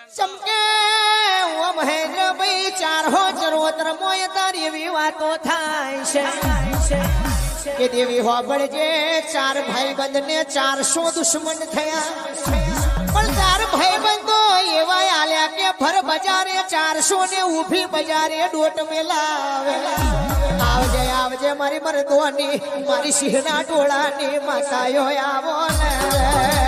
ચમકે ઓ મહેન્દ્ર ભાઈ ચાર હો ચરોતર મોય તારી એવી વાતો થાય છે કે દેવી હોબળજે ચાર ભાઈ બંધ ને 400 દુશ્મન થયા પણ ચાર ભાઈ બંધો એવા આલ્યા કે ભર બજારે 400 ને ઊભી બજારે ડોટ મેલાવે આવજે આવજે મારી મરદોની મારી સિંહના ટોળાની માતાયો આવો ને